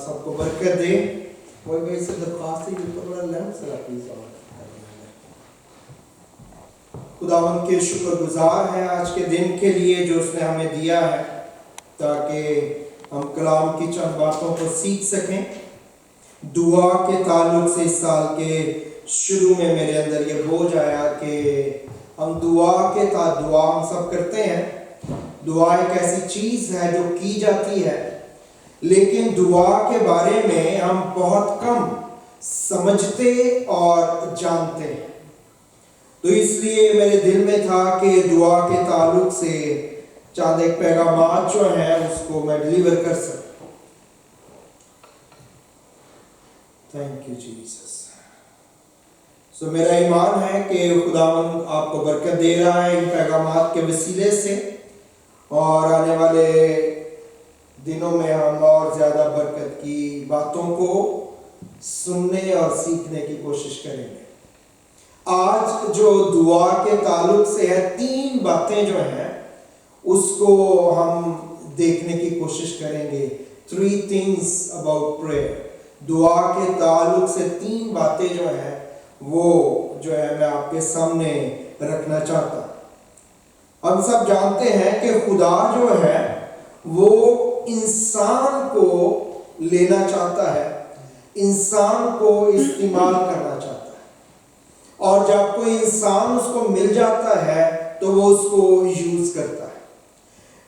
سب کو برکت دے. کوئی بھائی سے درخواست ہے کہ بڑا لیمپ سے پلیز خداوند کے شکر گزار ہیں آج کے دن کے لیے جو اس نے ہمیں دیا ہے تاکہ ہم کلام کی چند باتوں کو سیکھ سکیں. دعا کے تعلق سے اس سال کے شروع میں میرے اندر یہ بوجھ آیا کہ ہم دعا ہم سب کرتے ہیں. دعا ایک ایسی چیز ہے جو کی جاتی ہے لیکن دعا کے بارے میں ہم بہت کم سمجھتے اور جانتے ہیں. تو اس لیے میرے دل میں تھا کہ دعا کے تعلق سے چند ایک پیغامات جو ہیں اس کو میں ڈیلیور کر سکتا ہوں. Thank you Jesus. سو میرا ایمان ہے کہ خداوند آپ کو برکت دے رہا ہے ان پیغامات کے وسیلے سے اور آنے والے دنوں میں ہم اور زیادہ برکت کی باتوں کو سننے اور سیکھنے کی کوشش کریں گے. آج جو دعا کے تعلق سے ہے 3 باتیں جو ہیں اس کو ہم دیکھنے کی کوشش کریں گے. 3 things about prayer. دعا کے تعلق سے 3 باتیں جو ہیں وہ جو ہے میں آپ کے سامنے رکھنا چاہتا ہوں. ہم سب جانتے ہیں کہ خدا جو ہے وہ انسان کو لینا چاہتا ہے, انسان کو استعمال کرنا چاہتا ہے اور جب کوئی انسان اس کو مل جاتا ہے تو وہ اس کو یوز کرتا ہے.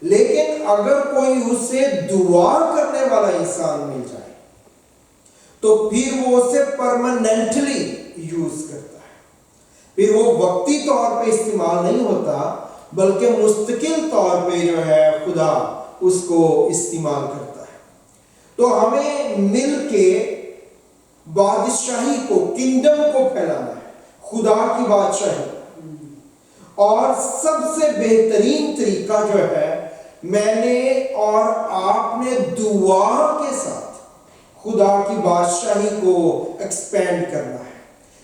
لیکن اگر کوئی اسے دعا کرنے والا انسان مل جائے تو پھر وہ اسے پرماننٹلی یوز کرتا ہے. پھر وہ وقتی طور پہ استعمال نہیں ہوتا بلکہ مستقل طور پہ جو ہے خدا اس کو استعمال کرتا ہے. تو ہمیں مل کے بادشاہی کو, کنگڈم کو پھیلانا ہے, خدا کی بادشاہی. اور سب سے بہترین طریقہ جو ہے میں نے اور آپ نے دعا کے ساتھ خدا کی بادشاہی کو ایکسپینڈ کرنا ہے.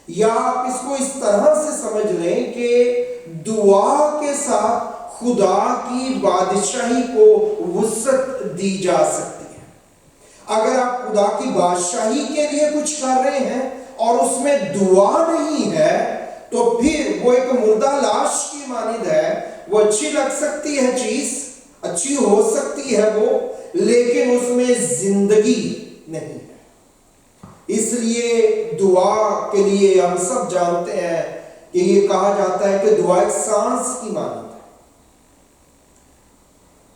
یا آپ اس کو اس طرح سے سمجھ لیں کہ دعا کے ساتھ خدا کی بادشاہی کو وسعت دی جا سکتی ہے. اگر آپ خدا کی بادشاہی کے لیے کچھ کر رہے ہیں اور اس میں دعا نہیں ہے تو پھر وہ ایک مردہ لاش کی مانند ہے. وہ اچھی لگ سکتی ہے, چیز اچھی ہو سکتی ہے وہ, لیکن اس میں زندگی نہیں ہے. اس لیے دعا کے لیے ہم سب جانتے ہیں کہ یہ کہا جاتا ہے کہ دعا ایک سانس کی مانند ہے.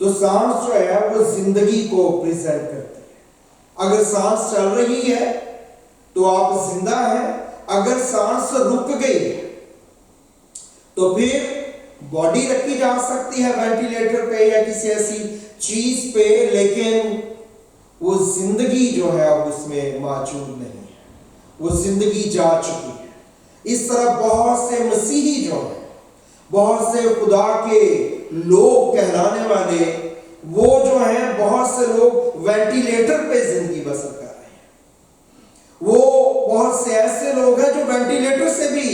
تو سانس جو ہے وہ زندگی کو پریزنٹ کرتی ہے. اگر سانس چل رہی ہے تو آپ زندہ ہیں, اگر سانس رک گئی تو پھر باڈی رکھی جا سکتی ہے وینٹیلیٹر پہ یا کسی ایسی چیز پہ, لیکن وہ زندگی جو ہے اب اس میں موجود نہیں ہے, وہ زندگی جا چکی ہے. اس طرح بہت سے مسیحی جو ہیں, بہت سے خدا کے لوگ کہلانے والے, وہ جو ہیں بہت سے لوگ وینٹیلیٹر پہ زندگی بسر کر رہے ہیں. وہ بہت سے ایسے لوگ ہیں جو وینٹیلیٹر سے بھی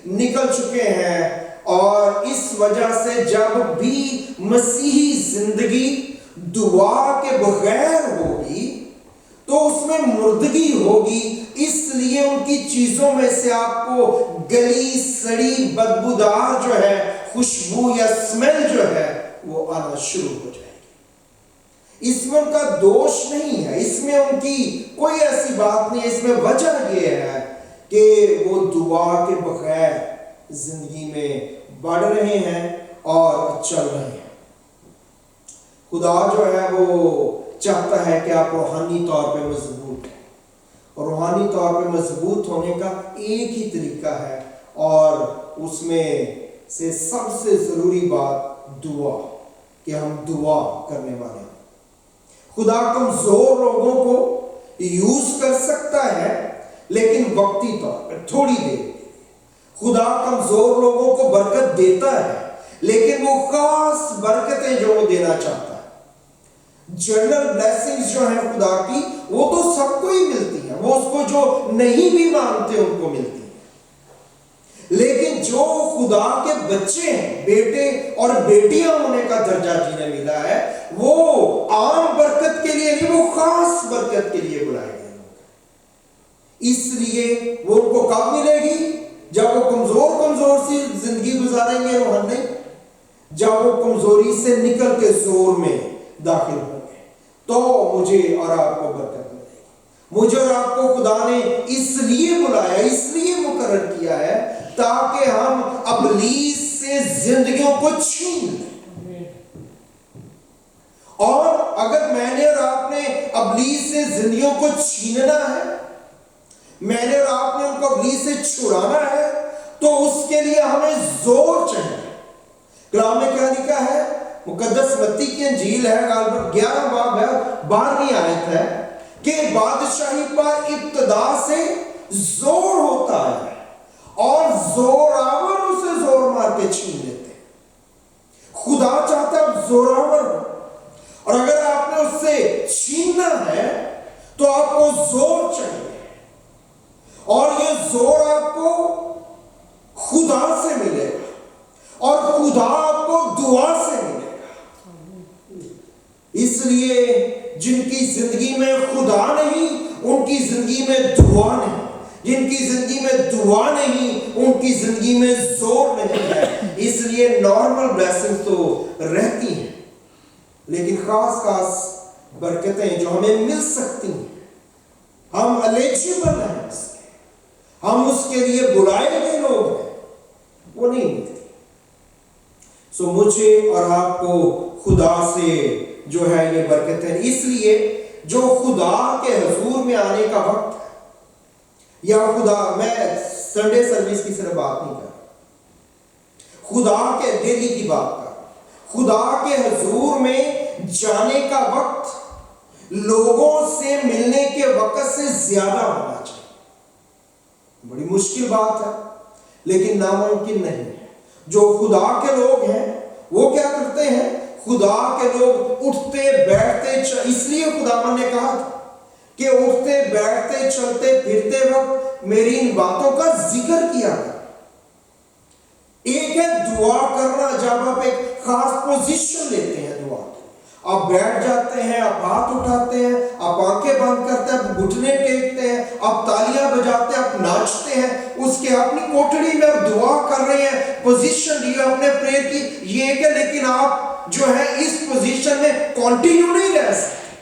نکل چکے ہیں. اور اس وجہ سے جب بھی مسیحی زندگی دعا کے بغیر ہوگی تو اس میں مردگی ہوگی. اس لیے ان کی چیزوں میں سے آپ کو گلی سڑی بدبودار جو ہے خوشبو یا سمیل جو ہے وہ آنا شروع ہو جائے گی. اس میں ان کا دوش نہیں ہے, اس میں ان کی کوئی ایسی بات نہیں. اس میں وجہ یہ ہے کہ وہ دعا کے بغیر زندگی میں بڑھ رہے ہیں اور چل رہے ہیں. خدا جو ہے وہ چاہتا ہے کہ آپ روحانی طور پہ مضبوط ہیں, اور روحانی طور پہ مضبوط ہونے کا ایک ہی طریقہ ہے, اور اس میں سے سب سے ضروری بات دعا, کہ ہم دعا کرنے والے ہیں. خدا کمزور لوگوں کو یوز کر سکتا ہے لیکن وقتی طور پر تھوڑی دیر. خدا کمزور لوگوں کو برکت دیتا ہے لیکن وہ خاص برکتیں جو وہ دینا چاہتا ہے. جنرل بلیسنگز جو ہیں خدا کی وہ تو سب کو ہی ملتی ہیں, وہ اس کو جو نہیں بھی مانتے ان کو ملتی ہیں. لیکن جو خدا کے بچے ہیں، بیٹے اور بیٹیاں ہونے کا درجہ جنہیں ملا ہے، وہ عام برکت کے لیے نہیں، وہ خاص برکت کے لیے بلائے گئے لوگ۔ اس لیے وہ ان کو کب ملے گی؟ جب وہ کمزور سی زندگی گزاریں گے روحن نہیں، جب وہ کمزوری سے نکل کے زور میں داخل ہوں گے، تو مجھے اور آپ کو برکت ملے گی۔ مجھے اور آپ کو خدا نے اس لیے بلایا، اس لیے مقرر کیا ہے تاکہ ہم ابلیس سے زندگیوں کو چھین لیں۔ اور اگر میں نے اور آپ نے ابلیس سے زندگیوں کو چھیننا ہے، میں نے اور آپ نے ان کو ابلیس سے چھڑانا ہے، تو اس کے لیے ہمیں زور چاہیے۔ کلام میں کیا لکھا ہے؟ مقدس متی کی انجیل ہے، غالباً 11 باب ہے، 12ویں آیت ہے کہ بادشاہی پر ابتدا سے زور ہوتا ہے اور زور آور اسے زور مار کے چھین لیتے ہیں۔ خدا چاہتا ہے زور آور ہو، اور اگر آپ نے اس سے چھیننا ہے تو آپ کو زور چاہیے، اور یہ زور آپ کو خدا سے ملے گا، اور خدا آپ کو دعا سے ملے گا۔ اس لیے جن کی زندگی میں خدا نہیں، ان کی زندگی میں دعا نہیں، جن کی زندگی میں دعا نہیں، ان کی زندگی میں زور نہیں ہے۔ اس لیے نارمل بلیسنگ تو رہتی ہیں، لیکن خاص برکتیں جو ہمیں مل سکتی ہیں، ہم الیجیبل ہیں اس کے، ہم اس کے لیے بلائے گئے لوگ ہیں، وہ نہیں ملتی۔ سو مجھے اور آپ کو خدا سے جو ہے یہ برکتیں، اس لیے جو خدا کے حضور میں آنے کا وقت ہے، یا خدا، میں سنڈے سروس کی صرف بات نہیں کر رہا، خدا کے ڈیلی کی بات کر رہا، خدا کے حضور میں جانے کا وقت لوگوں سے ملنے کے وقت سے زیادہ ہونا چاہیے۔ بڑی مشکل بات ہے لیکن ناممکن نہیں ہے۔ جو خدا کے لوگ ہیں وہ کیا کرتے ہیں؟ خدا کے لوگ اٹھتے بیٹھتے، اس لیے خداوند نے کہا تھا کہ اٹھتے بیٹھتے چلتے پھرتے وقت میری ان باتوں کا ذکر کیا کرو۔ ایک ہے دعا کرنا، جب آپ ایک خاص پوزیشن لیتے ہیں دعا کی، آپ بیٹھ جاتے ہیں، آپ ہاتھ اٹھاتے ہیں، آپ آنکھیں بند کرتے ہیں، آپ گھٹنے ٹیکتے ہیں، آپ تالیاں بجاتے ہیں، آپ ناچتے ہیں، اس کے اپنی کوٹڑی میں آپ دعا کر رہے ہیں، پوزیشن لی اپنے پریئر کی، یہ کہ لیکن آپ جو ہے اس پوزیشن میں کنٹینیو نہیں رہ سکتے،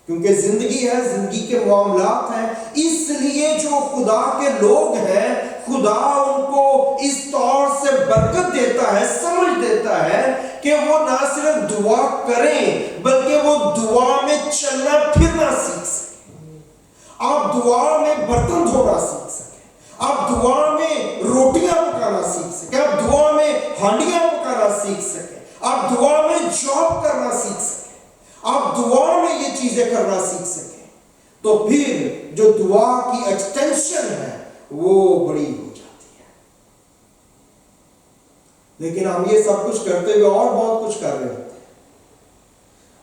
کیونکہ زندگی ہے، زندگی کے معاملات ہیں۔ اس لیے جو خدا کے لوگ ہیں، خدا ان کو اس طور سے برکت دیتا ہے، سمجھ دیتا ہے کہ وہ نہ صرف دعا کریں بلکہ وہ دعا میں چلنا پھرنا سیکھ سکیں، آپ دعا میں برتن دھونا سیکھ سکیں، آپ دعا میں روٹیاں پکانا سیکھ سکیں، آپ دعا میں ہانڈیاں پکانا سیکھ سکیں، آپ دعا میں جاب کرنا سیکھ سکیں، آپ دعا میں یہ چیزیں کرنا سیکھ سکیں، تو پھر جو دعا کی ایکسٹینشن ہے وہ بڑی ہو جاتی ہے۔ لیکن ہم یہ سب کچھ کرتے ہوئے اور بہت کچھ کر رہے ہوتے ہیں۔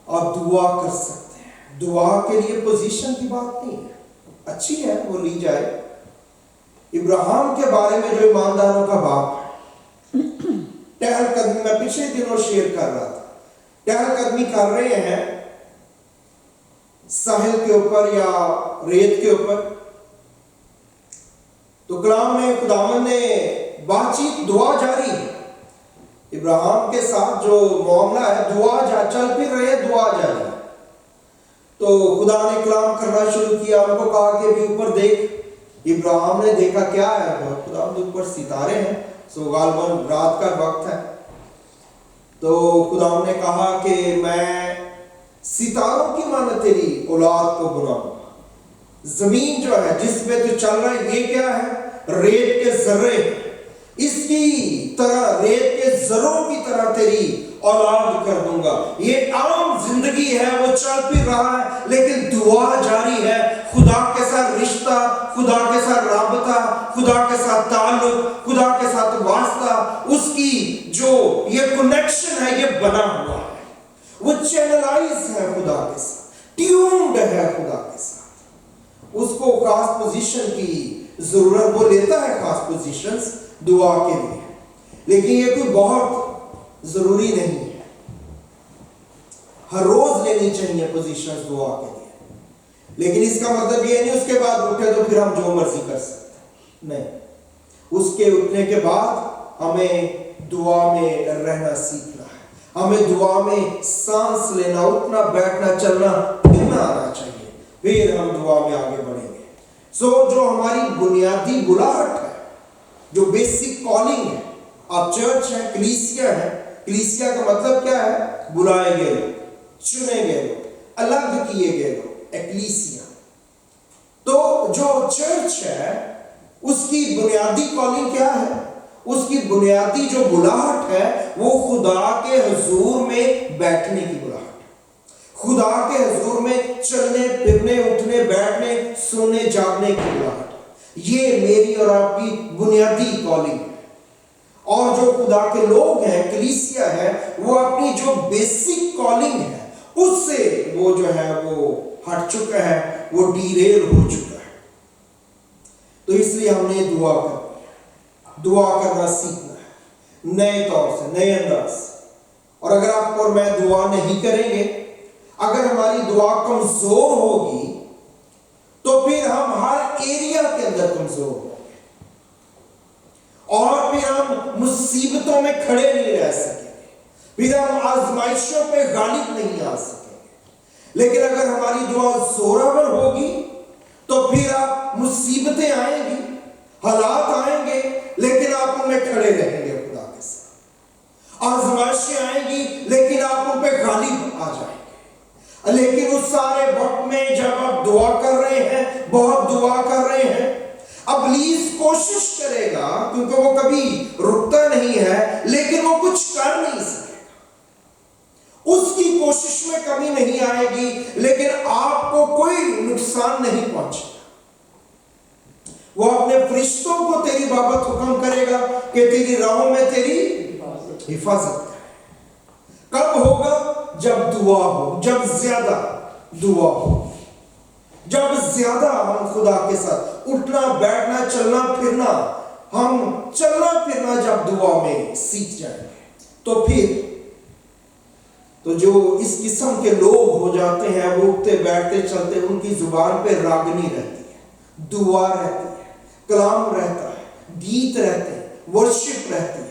آپ دعا کر سکتے ہیں، دعا کے لیے پوزیشن کی بات نہیں ہے، اچھی ہے وہ لی جائے۔ ابراہیم کے بارے میں جو ایمانداروں کا باپ ہے، ٹہل قدمی، میں پچھلے دنوں شیئر کر رہا تھا، ٹہل قدمی کر رہے ہیں ساحل کے اوپر یا ریت کے اوپر، تو کلام میں خداوند نے بات چیت، دعا جاری ہے، ابراہیم کے ساتھ جو معاملہ ہے، دعا چل پھر رہے، دعا جاری ہے۔ تو خدا نے کلام کرنا شروع کیا، ان کو کہا کہ ابھی اوپر دیکھ۔ ابراہیم نے دیکھا کیا ہے؟ خدا اوپر ستارے ہیں، سو غالباً رات کا وقت ہے۔ تو خدا نے کہا کہ میں ستاروں کی مانند تیری اولاد کو بناؤں گا۔ زمین جو ہے جس میں تو چل رہا ہے، یہ کیا ہے؟ ریت کے ذرے، اس کی طرح ریت کے ذروں کی طرح تیری اولاد کر دوں گا۔ یہ عام زندگی ہے، وہ چل پھر رہا ہے، لیکن دعا جاری ہے، خدا کے ساتھ رشتہ، خدا کے ساتھ رابطہ، خدا کے ساتھ تعلق، خدا کے ساتھ واسطہ، اس کی جو یہ کنیکشن ہے یہ بنا ہوا ہے، وہ چینلائز ہے خدا کے ساتھ، ٹیونڈ ہے خدا کے ساتھ۔ اس کو خاص پوزیشن کی ضرورت، وہ لیتا ہے خاص پوزیشنز دعا کے لیے۔ لیکن یہ کوئی بہت ضروری نہیں ہے. ہر روز لینی چاہیے پوزیشنز دعا کے لیے. لیکن اس کا مطلب یہ نہیں اس کے بعد اٹھے تو پھر ہم جو مرضی کر سکتے ہیں. نہیں، اس کے اٹھنے کے بعد ہمیں دعا میں رہنا سیکھنا ہے. ہمیں دعا میں سانس لینا، اٹھنا، بیٹھنا، چلنا پھرنا آنا چاہیے. پھر ہم دعا میں آگے بڑھیں گے. جو ہماری بنیادی بلاہٹ ہے، جو بیسک کالنگ ہے. آپ چرچ ہے، کلیسیا ہے. کلیسیا کا مطلب کیا ہے؟ بلائے گئے لوگ، چنے گئے لوگ، الگ کیے گئے لوگ. ایکلیسیا. تو جو چرچ ہے اس کی بنیادی کالنگ کیا ہے؟ اس کی بنیادی جو بلاہٹ ہے وہ خدا کے حضور میں بیٹھنے کی بلاہٹ ہے. خدا کے حضور میں چلنے پھرنے، اٹھنے بیٹھنے، سونے جاگنے کی بلاہٹ ہے. یہ میری اور آپ کی بنیادی کالنگ ہے. اور جو خدا کے لوگ ہیں، کلیسیا ہے، وہ اپنی جو بیسک کالنگ ہے اس سے وہ جو ہے وہ ہٹ چکا ہے، وہ ڈیریل ہو چکا ہے. تو اس لیے ہم نے دعا کرنی ہے، دعا کرنا سیکھنا ہے نئے طور سے، نئے انداز سے. اور اگر آپ اور میں دعا نہیں کریں گے، اگر ہماری دعا کمزور ہوگی تو پھر ہم ہر ایریا کے اندر کمزور ہوں گے اور پھر ہم مصیبتوں میں کھڑے نہیں رہ سکیں گے. پھر ہم آزمائشوں پہ غالب نہیں آ سکیں گے. لیکن اگر ہماری دعا زوراور ہوگی تو پھر آپ مصیبتیں آئیں گی، حالات آئیں گے، لیکن آپ ان میں کھڑے رہیں گے خدا کے ساتھ. آزمائشیں آئیں گی لیکن آپ ان پہ غالب آ جائیں گے. لیکن اس سارے وقت میں جب آپ دعا کر رہے ہیں، بہت دعا کر رہے ہیں، ابلیس کوشش کرے گا، کیونکہ وہ کبھی رکتا نہیں ہے، لیکن وہ کچھ کر نہیں سکے. اس کی کوشش میں کمی نہیں آئے گی، لیکن آپ کو کوئی نقصان نہیں پہنچے گا. وہ اپنے فرشتوں کو تیری بابت حکم کرے گا کہ تیری راہوں میں تیری حفاظت کرے. کب ہوگا؟ جب دعا ہو، جب زیادہ دعا ہو، جب زیادہ ہم خدا کے ساتھ اٹھنا بیٹھنا چلنا پھرنا، ہم چلنا پھرنا جب دعا میں سیکھ جائیں گے تو پھر تو جو اس قسم کے لوگ ہو جاتے ہیں، وہ اٹھتے بیٹھتے چلتے، ان کی زبان پہ راگنی رہتی ہے، دعا رہتی ہے، کلام رہتا ہے، گیت رہتے ہیں، ورشپ رہتی ہے.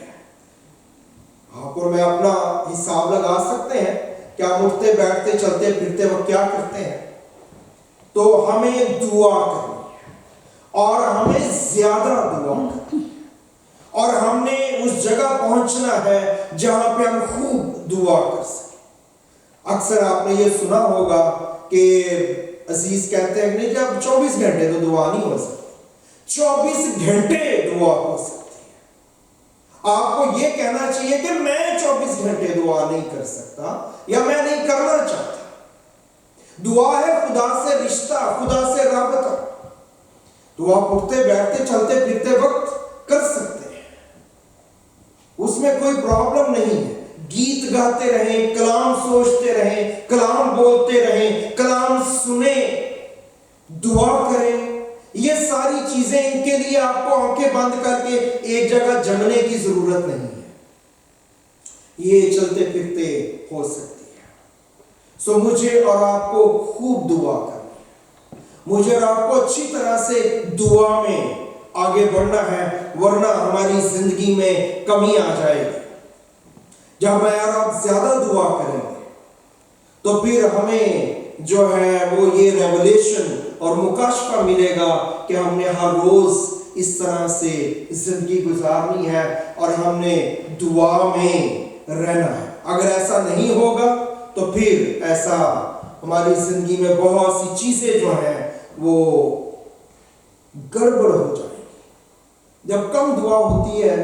آپ اور میں اپنا حساب لگا سکتے ہیں کہ ہم اٹھتے بیٹھتے چلتے پھرتے وقت کیا کرتے ہیں. تو ہمیں دعا کرنی ہے اور ہمیں زیادہ دعا کرنی ہے، اور ہم نے اس جگہ پہنچنا ہے جہاں پہ ہم خوب دعا کر سکیں. اکثر آپ نے یہ سنا ہوگا کہ عزیز کہتے ہیں کہ جب 24 گھنٹے تو دعا نہیں ہو سکتی، 24 گھنٹے دعا ہو سکتی ہے. آپ کو یہ کہنا چاہیے کہ میں 24 گھنٹے دعا نہیں کر سکتا یا میں نہیں کرنا چاہتا. دعا ہے خدا سے رشتہ، خدا سے رابطہ. تو آپ اٹھتے بیٹھتے چلتے پھرتے وقت کر سکتے ہیں، اس میں کوئی پرابلم نہیں ہے. گیت گاتے رہیں، کلام سوچتے رہیں، کلام بولتے رہیں، کلام سنیں، دعا کریں. یہ ساری چیزیں، ان کے لیے آپ کو آنکھیں بند کر کے ایک جگہ جمنے کی ضرورت نہیں ہے. یہ چلتے پھرتے ہو سکتی ہے. سو مجھے اور آپ کو خوب دعا کرنی ہے، مجھے اور آپ کو اچھی طرح سے دعا میں آگے بڑھنا ہے، ورنہ ہماری زندگی میں کمی آ جائے گی. جب میں اور آپ زیادہ دعا کریں گے تو پھر ہمیں جو ہے وہ یہ ریولیشن اور مکاشفہ ملے گا کہ ہم نے ہر روز اس طرح سے زندگی گزارنی ہے اور ہم نے دعا میں رہنا ہے. اگر ایسا نہیں ہوگا تو پھر ایسا ہماری زندگی میں بہت سی چیزیں جو ہیں وہ گڑبڑ ہو جائیں گی. جب کم دعا ہوتی ہے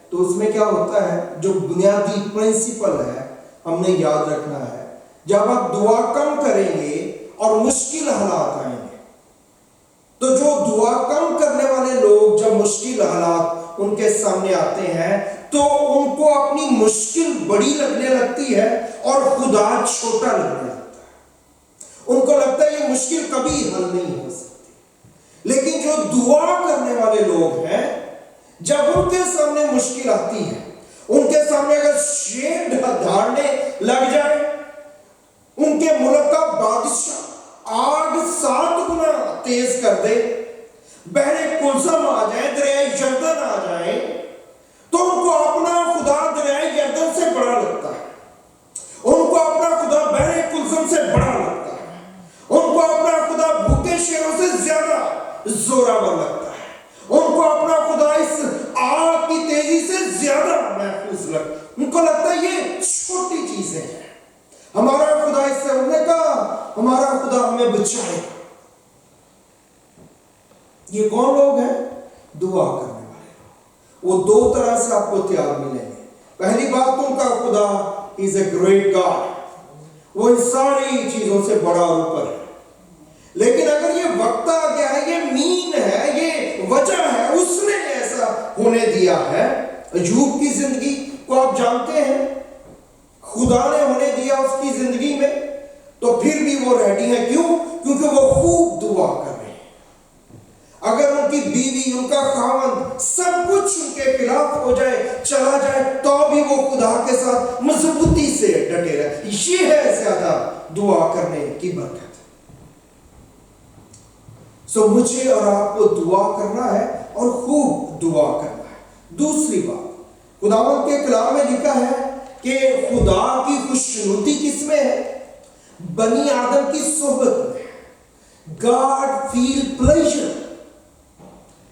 تو اس میں کیا ہوتا ہے، جو بنیادی پرنسپل ہے ہم نے یاد رکھنا ہے. جب آپ دعا کم کریں گے اور مشکل حالات آئیں گے تو جو دعا کم کرنے والے لوگ جب مشکل حالات ان کے سامنے آتے ہیں تو ان کو اپنی مشکل بڑی لگنے لگتی ہے اور خدا چھوٹا لگنے لگتا ہے. ان کو لگتا ہے یہ مشکل کبھی حل نہیں ہو سکتی. لیکن جو دعا کرنے والے لوگ ہیں، جب ان کے سامنے مشکل آتی ہے ان کے سامنے اگر شیر دھاڑنے لگ جائے، ان کے ملک کا بادشاہ آگ 7 گنا تیز کر دے، بحر کلثم آ جائے، دریائے یردن آ جائے، تو ان کو اپنا خدا دریائے یردن سے بڑا لگتا ہے، ان کو اپنا خدا بحر کلثم سے بڑا لگتا ہے، ان کو اپنا خدا بھوکے شیروں سے زیادہ زوراور لگتا ہے، ان کو اپنا خدا اس آگ کی تیزی سے زیادہ محفوظ لگتا ہے، ان کو لگتا ہے یہ چھوٹی چیزیں ہیں، ہمارا خدا اس سے انہوں نے کہا ہمارا خدا ہمیں بچائے گا۔ یہ کون لوگ ہیں؟ دعا کرنے والے لوگ۔ وہ 2 طرح سے آپ کو تیار ملیں گے۔ پہلی بات، ان کا خدا is a great God، وہ ان ساری چیزوں سے بڑا اور اوپر ہے۔ لیکن اگر یہ وقت آ گیا ہے، یہ مین ہے، یہ وجہ ہے، اس نے ایسا ہونے دیا ہے۔ ایوب کی زندگی کو آپ جانتے ہیں، خدا نے ہونے دیا اس کی زندگی میں، تو پھر بھی وہ ریڈی ہے۔ کیوں؟ کیونکہ وہ خوب دعا کر رہے ہیں۔ اگر ان کی بیوی، ان کا خاوند، سب کچھ ان کے خلاف ہو جائے، چلا جائے، تو بھی وہ خدا کے ساتھ مضبوطی سے ڈٹے رہے۔ یہ ہے زیادہ دعا کرنے کی برکت۔ سو مجھے اور آپ کو دعا کرنا ہے اور خوب دعا کرنا ہے۔ دوسری بات، خداوند کے کلام میں لکھا ہے کہ خدا کی خوشنودی کس میں ہے؟ بنی آدم کی صحبت میں۔ God feel pleasure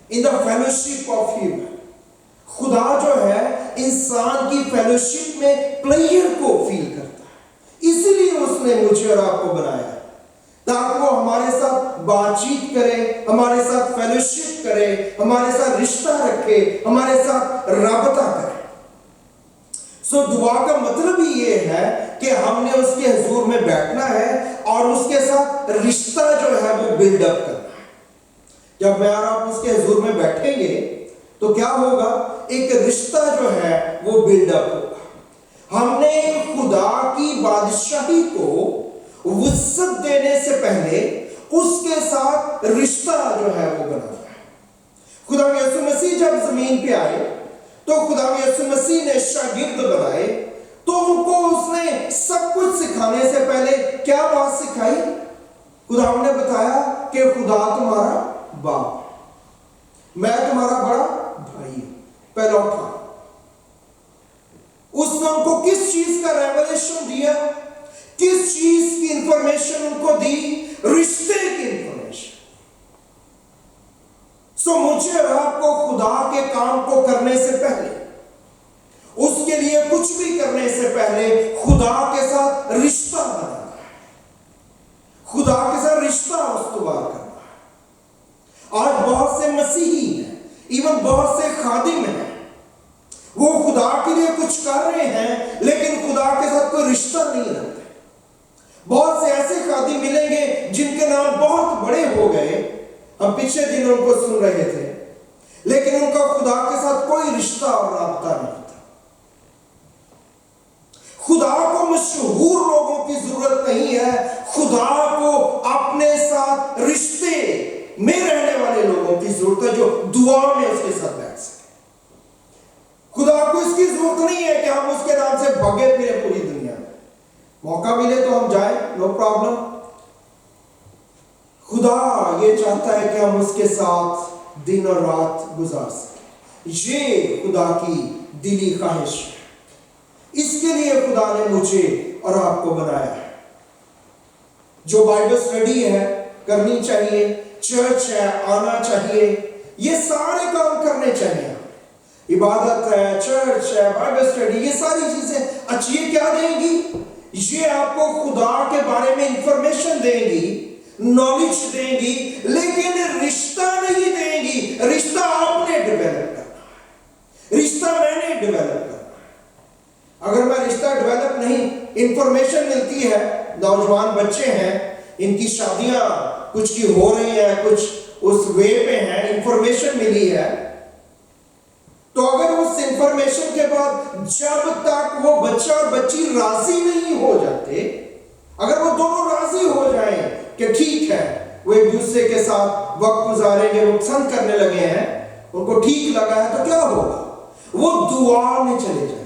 in the fellowship of human۔ خدا جو ہے انسان کی فیلوشپ میں پلیئر کو فیل کرتا ہے، اسی لیے اس نے مجھے اور آپ کو بنایا ہے تاکہ وہ ہمارے ساتھ بات چیت کرے، ہمارے ساتھ فیلوشپ کرے، ہمارے ساتھ رشتہ رکھے، ہمارے ساتھ رابطہ کرے۔ سو دعا کا مطلب ہی یہ ہے کہ ہم نے اس کے حضور میں بیٹھنا ہے اور اس کے ساتھ رشتہ جو ہے وہ بلڈ اپ کرنا ہے۔ جب میں اور آپ اس کے حضور میں بیٹھیں گے تو کیا ہوگا؟ ایک رشتہ جو ہے وہ بلڈ اپ ہوگا۔ ہم نے خدا کی بادشاہی کو وسعت دینے سے پہلے اس کے ساتھ رشتہ جو ہے وہ بنانا ہے۔ خدا یسوع مسیح جب زمین پہ آئے تو خدا یسوع مسیح نے شاگرد بنائے، تو ان کو اس نے سب کچھ سکھانے سے پہلے کیا بات سکھائی؟ خدا نے بتایا کہ خدا تمہارا باپ، میں تمہارا بڑا بھائی ہوں، پہلا اٹھا۔ اس نے ان کو کس چیز کا ریولیشن دیا؟ کس چیز کی انفارمیشن ان کو دی؟ رشتے کی انفارمیشن۔ سو مجھے اور آپ کو خدا کے کام کو کرنے سے پہلے، اس کے لیے کچھ بھی کرنے سے پہلے خدا کے ساتھ رشتہ بنانا ہے، خدا کے ساتھ رشتہ استوار کرنا ہے۔ آج بہت سے مسیحی ہیں، ایون بہت سے خادم ہیں، وہ خدا کے لیے کچھ کر رہے ہیں لیکن خدا کے ساتھ کوئی رشتہ نہیں رکھتے۔ بہت سے ایسے خادم ملیں گے جن کے نام بہت بڑے ہو گئے، ہم پچھلے دن ان کو سن رہے تھے، لیکن ان کا خدا کے ساتھ کوئی رشتہ اور رابطہ نہیں تھا۔ خدا کو مشہور لوگوں کی ضرورت نہیں ہے، خدا کو اپنے ساتھ رشتے میں رہنے والے لوگوں کی ضرورت ہے جو دعا میں اس کے ساتھ بیٹھ سکے۔ خدا کو اس کی ضرورت نہیں ہے کہ ہم اس کے نام سے بھگے پھرے پوری دنیا میں، موقع ملے تو ہم جائیں، نو پرابلم۔ خدا یہ چاہتا ہے کہ ہم اس کے ساتھ دن اور رات گزار سکیں، یہ خدا کی دلی خواہش ہے۔ اس کے لیے خدا نے مجھے اور آپ کو بنایا ہے۔ جو بائبل سٹڈی ہے کرنی چاہیے، چرچ ہے آنا چاہیے، یہ سارے کام کرنے چاہیے۔ عبادت ہے، چرچ ہے، بائبل سٹڈی، یہ ساری چیزیں اچھی کیا دیں گی؟ یہ آپ کو خدا کے بارے میں انفارمیشن دیں گی، نالج دیں گی، لیکن رشتہ نہیں دیں گی۔ رشتہ آپ نے ڈیولپ کرنا ہے، رشتہ میں نے ڈیولپ کرنا ہے۔ اگر میں رشتہ ڈیولپ نہیں، انفارمیشن ملتی ہے، نوجوان بچے ہیں، ان کی شادیاں کچھ کی ہو رہی ہیں، کچھ اس وے پہ ہیں، انفارمیشن ملی ہے، تو اگر اس انفارمیشن کے بعد جب تک وہ بچہ اور بچی راضی نہیں ہو جاتے، اگر وہ دونوں راضی ہو جائیں کہ ٹھیک ہے وہ ایک دوسرے کے ساتھ وقت گزاریں گے، وہ پسند کرنے لگے ہیں، ان کو ٹھیک لگا ہے، تو کیا ہوگا؟ وہ دعا میں چلے جائیں،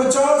50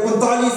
45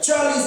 40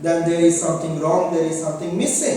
then there is something wrong, there is something missing।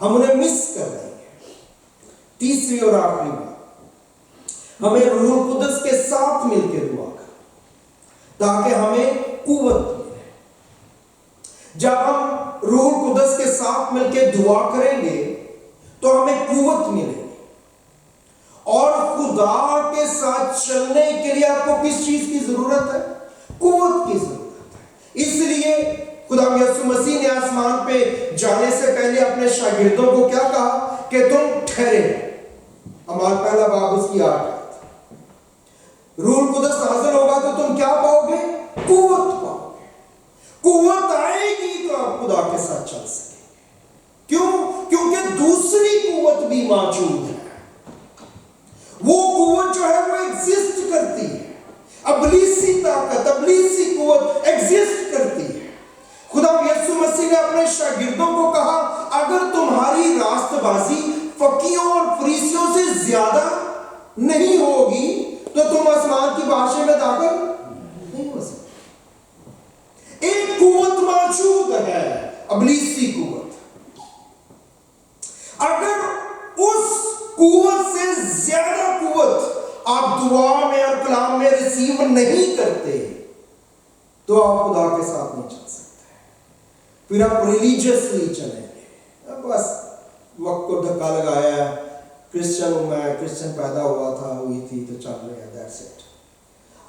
ہم انہیں مس کر رہے ہیں۔ تیسری اور آخری بات، ہمیں روح القدس کے ساتھ مل کے دعا کریں تاکہ ہمیں قوت ملے۔ جب ہم روح القدس کے ساتھ مل کے دعا کریں گے تو ہمیں قوت ملے گی، اور خدا کے ساتھ چلنے کے لیے آپ کو کس چیز کی ضرورت ہے؟ قوت کی ضرورت ہے۔ اس لیے خدا یسوع مسیح نے آسمان پہ جانے سے پہلے اپنے شاگردوں کو کیا کہا کہ تم ٹھہرے۔ اعمال پہلا باب اس کی 8 روح القدس نازل ہوگا تو تم کیا پاؤ گے؟ قوت پاؤ گے۔ قوت آئے گی تو آپ خدا کے ساتھ چل سکیں گے۔ کیوں؟ کیونکہ دوسری قوت بھی موجود ہے۔ وہ قوت جو ہے وہ ایگزسٹ کرتی ہے، ابلیسی طاقت، ابلیسی قوت ایگزسٹ کرتی ہے۔ خدا یسوع مسیح نے اپنے شاگردوں کو کہا اگر تمہاری راست بازی فقیوں اور فریسیوں سے زیادہ نہیں ہوگی تو تم آسمان کی بادشاہی میں داخل نہیں ہو سکتے۔ ایک قوت موجود ہے، ابلیسی قوت۔ اگر اس قوت سے زیادہ قوت آپ دعا میں اور کلام میں ریسیو نہیں کرتے تو آپ خدا کے ساتھ نہیں چل سکتے۔ پھر آپ ریلیجیسلی چلیں گے، بس وقت کو دھکا لگایا ہے، کرسچن ہوں میں، کرسچن پیدا ہوا تھا، ہوئی تھی تو چل رہے ہیں، دیٹس اٹ۔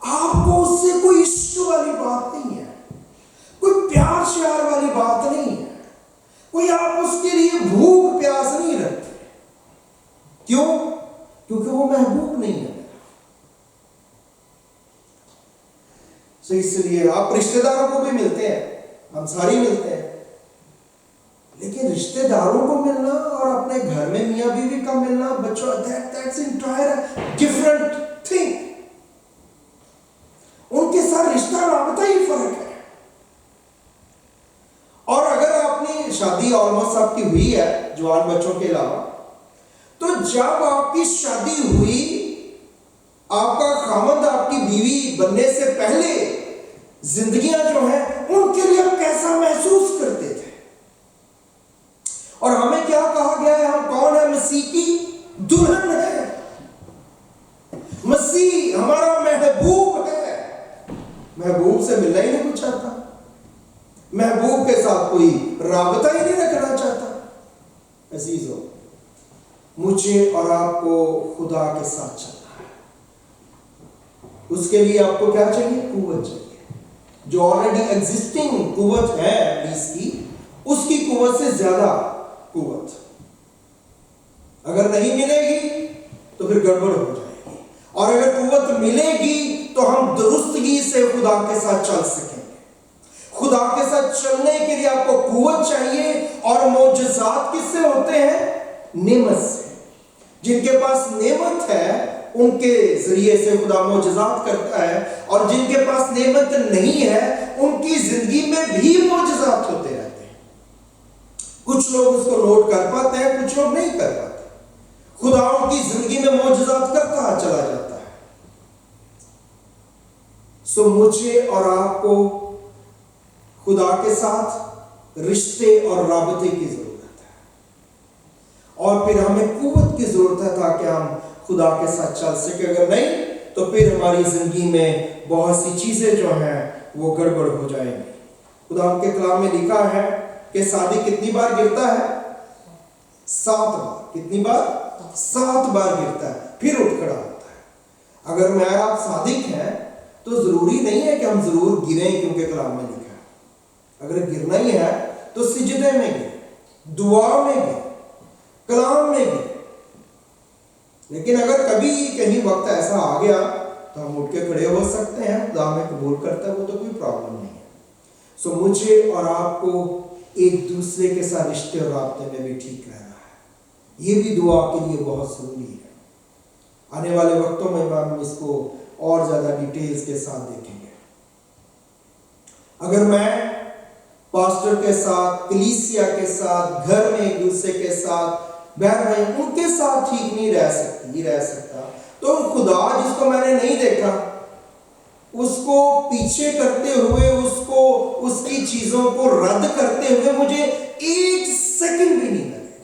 آپ کو اس سے کوئی عشق والی بات نہیں ہے، کوئی پیار شیار والی بات نہیں ہے، کوئی آپ اس کے لیے بھوک پیاس نہیں رکھتے۔ کیوں؟ کیونکہ وہ محبوب نہیں ہے۔ اس لیے آپ رشتہ داروں کو بھی ملتے ہیں، ہم ساری ملتے ہیں، لیکن رشتہ داروں کو ملنا اور اپنے گھر میں میاں بیوی کا ملنا، بچوں، that's entire different thing۔ ان کے ساتھ رشتہ رابطہ ہی فرق ہے۔ اور اگر آپ نے شادی آلموسٹ آپ کی ہوئی ہے جوان بچوں کے علاوہ، تو جب آپ کی شادی ہوئی، آپ کا خاوند آپ کی بیوی بننے سے پہلے زندگیاں جو ہیں ان کے لیے آپ کیسا محسوس کرتے تھے؟ اور ہمیں کیا کہا گیا ہے؟ ہم کون ہے؟ مسیح کی دلہن ہے۔ مسیح ہمارا محبوب ہے۔ محبوب سے ملنا ہی نہیں چاہتا، محبوب کے ساتھ کوئی رابطہ ہی نہیں رکھنا چاہتا۔ عزیزو، مجھے اور آپ کو خدا کے ساتھ چلنا ہے۔ اس کے لیے آپ کو کیا چاہیے؟ قوت چاہیے۔ جو آلریڈی ایگزسٹنگ قوت ہے ابلیس کی، اس کی قوت سے زیادہ قوت اگر نہیں ملے گی تو پھر گڑبڑ ہو جائے گی، اور اگر قوت ملے گی تو ہم درستگی سے خدا کے ساتھ چل سکیں گے۔ خدا کے ساتھ چلنے کے لیے آپ کو قوت چاہیے، اور معجزات کس سے ہوتے ہیں؟ نعمت سے۔ جن کے پاس نعمت ہے ان کے ذریعے سے خدا معجزات کرتا ہے، اور جن کے پاس نعمت نہیں ہے ان کی زندگی میں بھی معجزات ہوتے رہتے ہیں۔ کچھ لوگ اس کو نوٹ کر پاتے ہیں، کچھ لوگ نہیں کر پاتے۔ خدا ان کی زندگی میں معجزات کرتا چلا جاتا ہے۔ سو مجھے اور آپ کو خدا کے ساتھ رشتے اور رابطے کی ضرورت ہے، اور پھر ہمیں قوت کی ضرورت ہے تاکہ ہم خدا کے ساتھ چل سکے۔ اگر نہیں تو پھر ہماری زندگی میں بہت سی چیزیں جو ہیں وہ گڑبڑ ہو جائیں گی۔ خدا کے کلام میں لکھا ہے کہ صادق کتنی بار گرتا ہے؟ 7 بار۔ کتنی بار؟ 7 بار گرتا ہے، پھر اٹھ کھڑا ہوتا ہے۔ اگر میں اور آپ صادق ہیں تو ضروری نہیں ہے کہ ہم ضرور گریں، کیونکہ کلام میں لکھا ہے اگر گرنا ہی ہے تو سجدے میں گر، دعا میں گر، کلام میں گر۔ لیکن اگر کبھی کہیں وقت ایسا آ گیا تو ہم اٹھ کے کھڑے ہو سکتے ہیں، خدا ہمیں قبول کرتا ہے، وہ تو کوئی پرابلم نہیں ہے۔ سو مجھے اور آپ کو ایک دوسرے کے ساتھ رشتے اور رابطے میں بھی ٹھیک رہنا ہے۔ یہ بھی دعا کے لیے بہت ضروری ہے۔ آنے والے وقتوں میں ہم اس کو اور زیادہ ڈیٹیلز کے ساتھ دیکھیں گے۔ اگر میں پاسٹر کے ساتھ، کلیسیا کے ساتھ، گھر میں ایک دوسرے کے ساتھ، بہن بھائی ان کے ساتھ ٹھیک نہیں رہ سکتا تو خدا جس کو میں نے نہیں دیکھا اس کو پیچھے کرتے ہوئے، اس کی چیزوں کو رد کرتے ہوئے مجھے 1 سیکنڈ بھی نہیں لگے گا۔